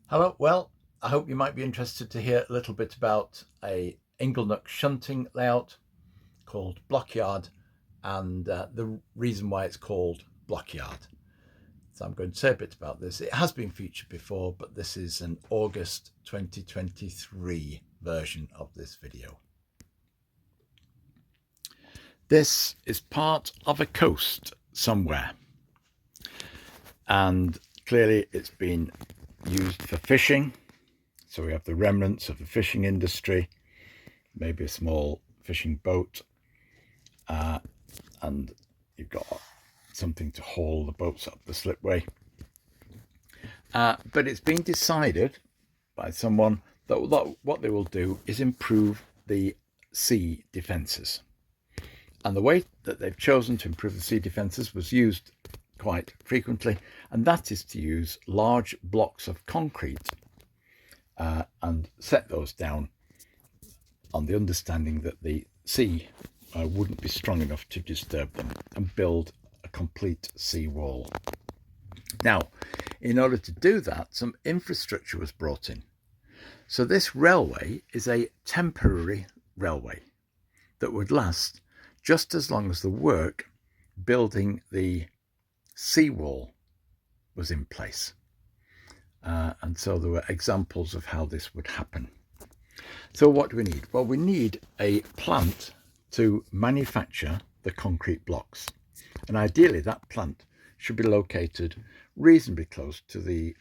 Hello, well, I hope you might be interested to hear a little bit about a inglenook shunting layout called Blockyard and the reason why it's called Blockyard. So I'm going to say a bit about this. It has been featured before, but this is an August 2023 version of this video. This is part of a coast somewhere, and clearly it's been used for fishing. So we have the remnants of the fishing industry, maybe a small fishing boat, and you've got something to haul the boats up the slipway. But it's been decided by someone that what they will do is improve the sea defences. And the way that they've chosen to improve the sea defences was used quite frequently, and that is to use large blocks of concrete and set those down on the understanding that the sea wouldn't be strong enough to disturb them, and build a complete sea wall. Now, in order to do that, some infrastructure was brought in. So this railway is a temporary railway that would last just as long as the work building the seawall was in place. And so there were examples of how this would happen. So what do we need? Well, we need a plant to manufacture the concrete blocks. And ideally that plant should be located reasonably close to the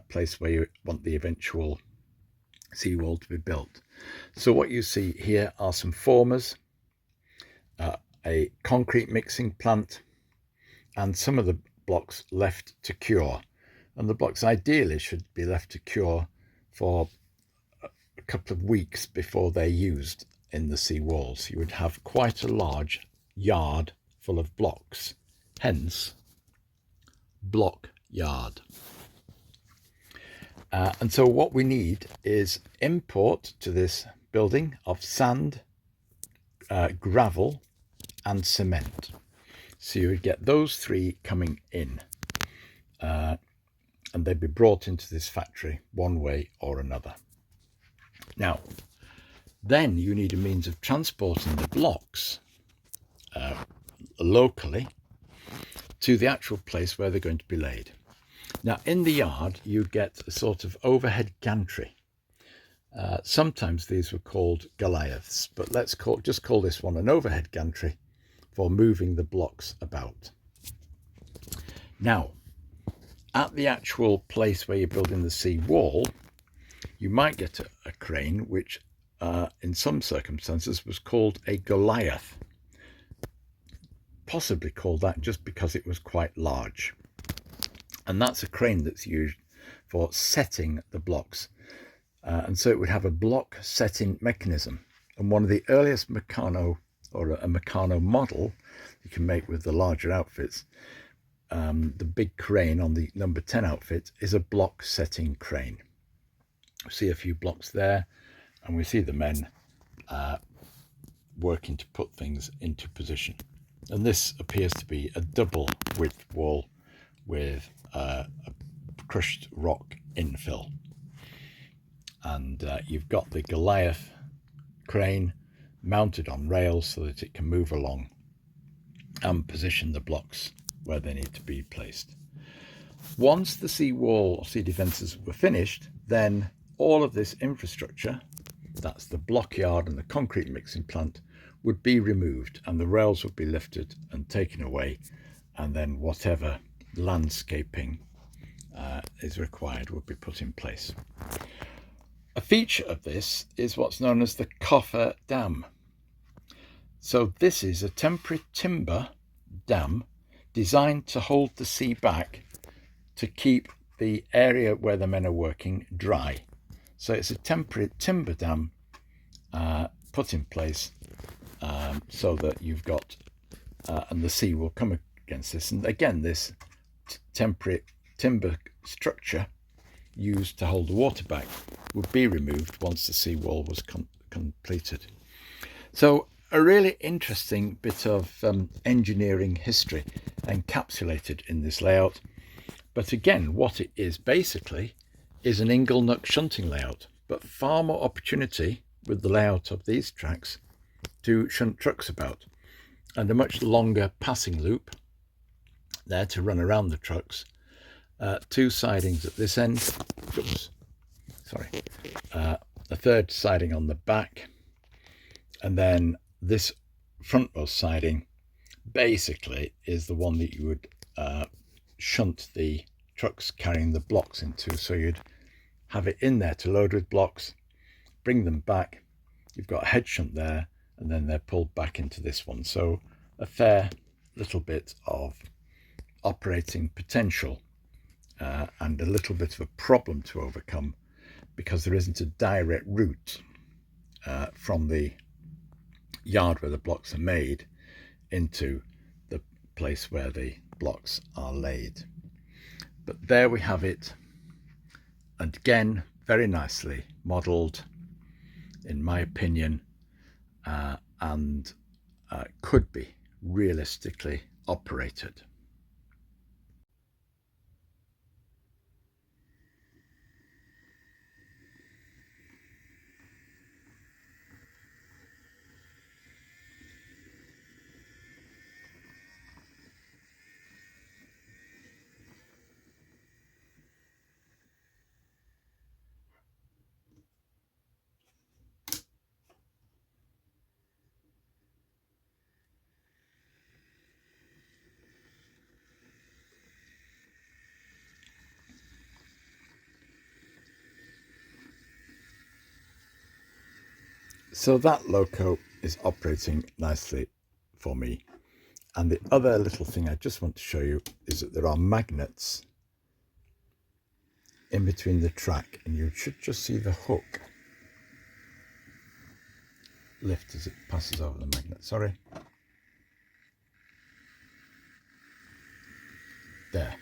place where you want the eventual seawall to be built. So what you see here are some formers, a concrete mixing plant, and some of the blocks left to cure. And the blocks ideally should be left to cure for a couple of weeks before they're used in the sea walls. You would have quite a large yard full of blocks, hence block yard. And so what we need is import to this building of sand, gravel and cement. So you would get those three coming in, and they'd be brought into this factory one way or another. Now, then you need a means of transporting the blocks locally to the actual place where they're going to be laid. Now, in the yard, you get a sort of overhead gantry. Sometimes these were called Goliaths, but let's just call this one an overhead gantry for moving the blocks about. Now, at the actual place where you're building the sea wall, you might get a crane, which in some circumstances was called a Goliath, possibly called that just because it was quite large. And that's a crane that's used for setting the blocks. And so it would have a block setting mechanism. And one of the earliest Meccano, or a Meccano model you can make with the larger outfits, the big crane on the number 10 outfit is a block setting crane. We see a few blocks there, and we see the men working to put things into position. And this appears to be a double width wall with a crushed rock infill. And you've got the Goliath crane mounted on rails so that it can move along and position the blocks where they need to be placed. Once the sea wall or sea defences were finished, then all of this infrastructure, that's the block yard and the concrete mixing plant, would be removed, and the rails would be lifted and taken away, and then whatever landscaping is required would be put in place. A feature of this is what's known as the coffer dam. So this is a temporary timber dam designed to hold the sea back to keep the area where the men are working dry. So it's a temporary timber dam put in place so that you've got, and the sea will come against this. And again, this temporary timber structure used to hold the water back would be removed once the seawall was completed. So a really interesting bit of engineering history encapsulated in this layout. But again, what it is basically is an inglenook shunting layout, but far more opportunity with the layout of these tracks to shunt trucks about, and a much longer passing loop there to run around the trucks. Two sidings at this end. Oops, sorry. A third siding on the back, and then this frontmost siding basically is the one that you would shunt the trucks carrying the blocks into. So you'd have it in there to load with blocks, bring them back. You've got a head shunt there, and then they're pulled back into this one. So a fair little bit of operating potential and a little bit of a problem to overcome, because there isn't a direct route from the yard where the blocks are made into the place where the blocks are laid. But there we have it, and again very nicely modelled in my opinion, and could be realistically operated. So that loco is operating nicely for me. And the other little thing I just want to show you is that there are magnets in between the track, and you should just see the hook lift as it passes over the magnet. Sorry. There.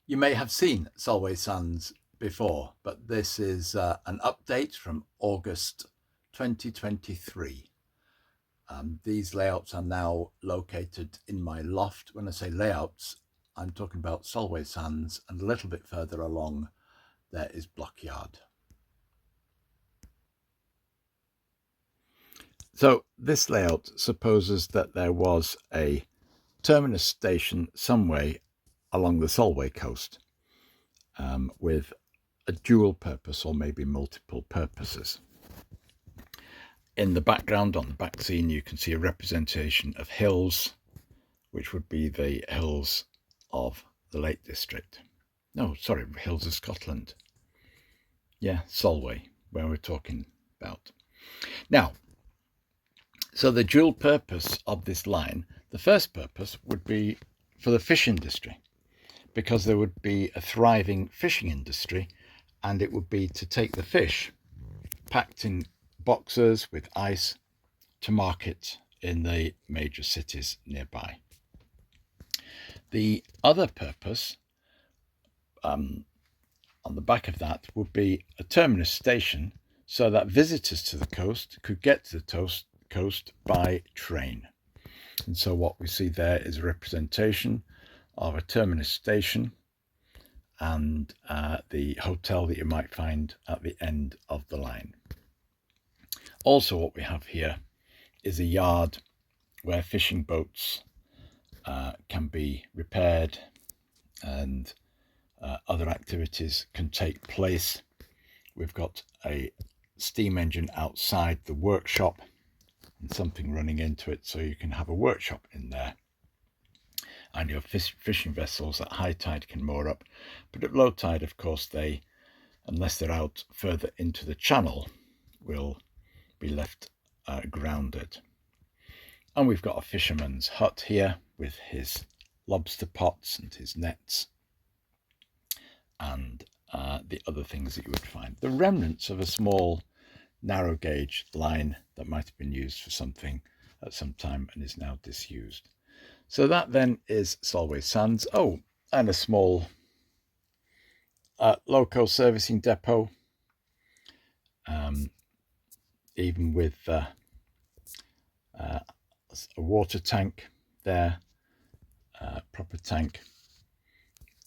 You may have seen Solway Sands before, but this is an update from August 2023. These layouts are now located in my loft. When I say layouts, I'm talking about Solway Sands, and a little bit further along there is Blockyard. So this layout supposes that there was a terminus station somewhere along the Solway coast with a dual purpose or maybe multiple purposes. In the background, on the back scene, you can see a representation of hills, which would be the hills of the Lake District. No, sorry, hills of Scotland. Yeah, Solway, where we're talking about. Now, so the dual purpose of this line, the first purpose would be for the fish industry, because there would be a thriving fishing industry, and it would be to take the fish packed in boxes with ice to market in the major cities nearby. The other purpose on the back of that would be a terminus station, so that visitors to the coast could get to the coast by train. And so what we see there is a representation of a terminus station and the hotel that you might find at the end of the line. Also, what we have here is a yard where fishing boats can be repaired and other activities can take place. We've got a steam engine outside the workshop and something running into it, so you can have a workshop in there. And your fishing vessels at high tide can moor up, but at low tide, of course, they, unless they're out further into the channel, will be left grounded. And we've got a fisherman's hut here with his lobster pots and his nets and the other things that you would find. The remnants of a small narrow gauge line that might have been used for something at some time and is now disused. So that then is Solway Sands. Oh, and a small loco servicing depot, even with a water tank there, proper tank,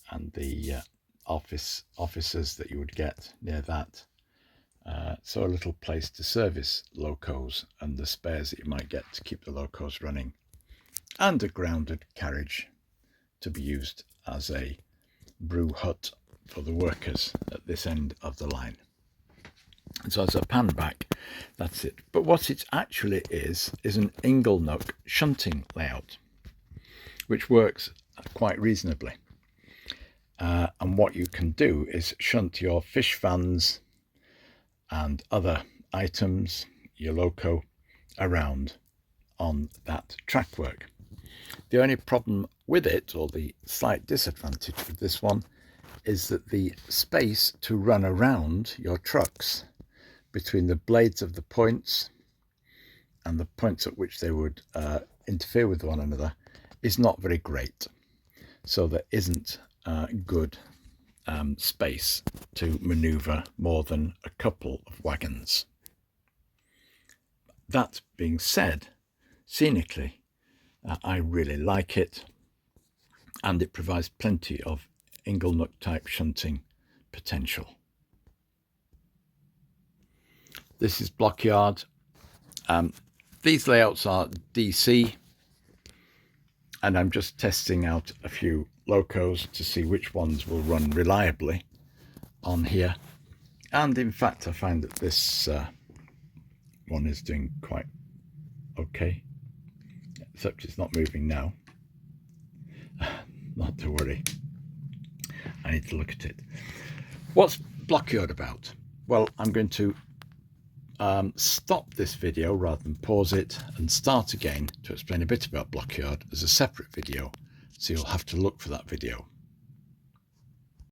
and the offices that you would get near that. So a little place to service locos and the spares that you might get to keep the locos running, and a grounded carriage to be used as a brew hut for the workers at this end of the line. And so as I pan back, that's it. But what it actually is an inglenook shunting layout, which works quite reasonably. And what you can do is shunt your fish fans and other items, your loco, around on that track work. The only problem with it, or the slight disadvantage with this one, is that the space to run around your trucks between the blades of the points and the points at which they would interfere with one another is not very great. So there isn't good space to maneuver more than a couple of wagons. That being said, scenically, I really like it, and it provides plenty of inglenook type shunting potential. This is Blockyard. These layouts are DC, and I'm just testing out a few locos to see which ones will run reliably on here. And in fact, I find that this one is doing quite okay, except it's not moving now. Not to worry, I need to look at it. What's Blockyard about? Well, I'm going to stop this video rather than pause it and start again to explain a bit about Blockyard as a separate video, so you'll have to look for that video.